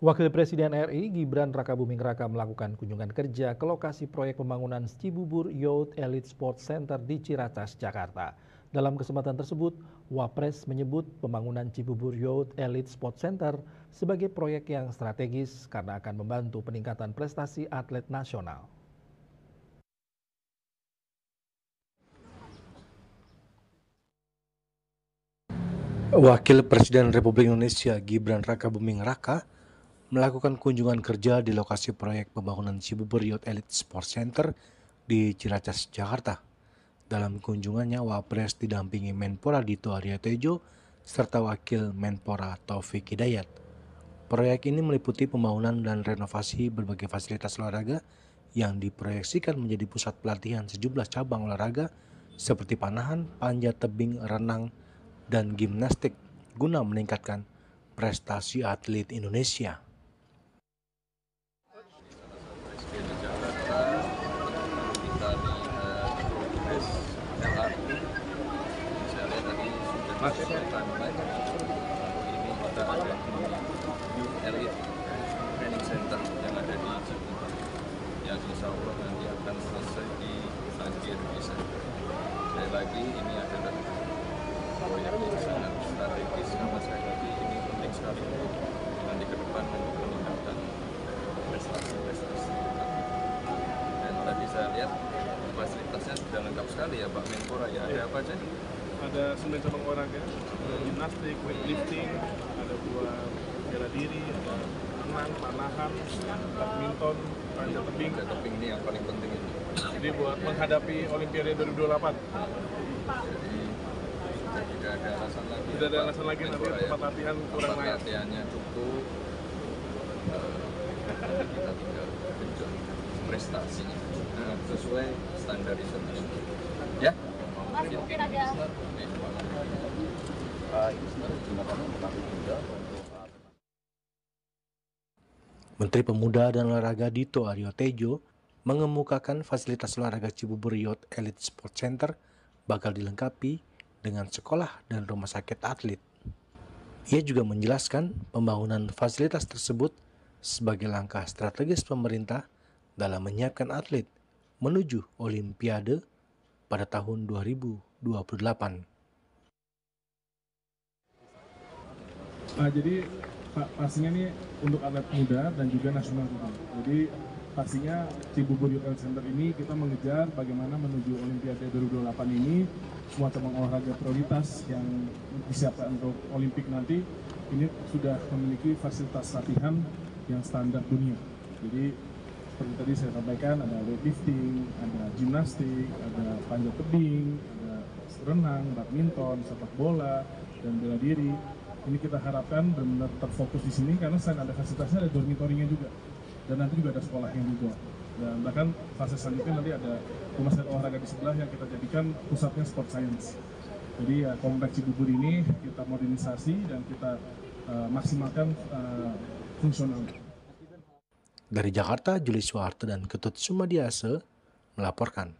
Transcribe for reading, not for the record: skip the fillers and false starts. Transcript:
Wakil Presiden RI Gibran Rakabuming Raka melakukan kunjungan kerja ke lokasi proyek pembangunan Cibubur Youth Elite Sports Center di Ciracas, Jakarta. Dalam kesempatan tersebut, Wapres menyebut pembangunan Cibubur Youth Elite Sports Center sebagai proyek yang strategis karena akan membantu peningkatan prestasi atlet nasional. Wakil Presiden Republik Indonesia Gibran Rakabuming Raka melakukan kunjungan kerja di lokasi proyek pembangunan Cibubur Youth Elite Sports Center di Ciracas, Jakarta. Dalam kunjungannya, Wapres didampingi Menpora Dito Aryo Tejo serta Wakil Menpora Taufik Hidayat. Proyek ini meliputi pembangunan dan renovasi berbagai fasilitas olahraga yang diproyeksikan menjadi pusat pelatihan sejumlah cabang olahraga seperti panahan, panjat tebing, renang, dan gimnastik guna meningkatkan prestasi atlet Indonesia. Ini kita ada di Youth Elite Training Center yang ada di Cibubur, yang insya Allah nanti akan selesai di akhir Desember. Sekali lagi ini adalah proyek yang sangat strategis, sama sekali lagi ini penting sekali untuk nanti ke depan untuk meningkatkan prestasi. Dan tadi saya lihat fasilitasnya sudah lengkap sekali ya Pak Menpora ya. Ada apa aja? Ada 9 cabang olahraga, ada gimnastik, weightlifting, ada buat bela diri, ada renang, panahan, badminton, panjat tebing. Panjat tebing ini yang paling penting ini. Jadi buat menghadapi Olimpiade 2028. Jadi tidak ada alasan lagi. Tidak ada alasan lagi nanti tempat latihan kurang layak. Latihannya cukup. Kita tinggal genjot prestasinya sesuai standar internasional. Ya. Mas, mungkin ada Menteri Pemuda dan Olahraga Dito Aryo Tejo mengemukakan fasilitas olahraga Cibubur Youth Elite Sports Center bakal dilengkapi dengan sekolah dan rumah sakit atlet. Ia juga menjelaskan pembangunan fasilitas tersebut sebagai langkah strategis pemerintah dalam menyiapkan atlet menuju Olimpiade pada tahun 2028. Jadi pastinya nih untuk atlet muda dan juga nasional juga. Jadi pastinya Cibubur Youth Elite Center ini kita mengejar bagaimana menuju Olimpiade 2028 ini semua cabang olahraga prioritas yang disiapkan untuk Olimpik nanti ini sudah memiliki fasilitas latihan yang standar dunia. Jadi seperti tadi saya sampaikan ada weightlifting, ada gimnastik, ada panjat tebing, ada renang, badminton, sepak bola, dan bela diri. Ini kita harapkan benar-benar terfokus di sini karena selain ada fasilitasnya ada dormitorynya juga. Dan nanti juga ada sekolahnya juga. Dan bahkan fase selanjutnya nanti ada rumah sakit olahraga di sebelah yang kita jadikan pusatnya sport science. Jadi ya kompleks Cibubur ini kita modernisasi dan kita maksimalkan fungsional. Dari Jakarta, Juli Suharto dan Ketut Sumadiase melaporkan.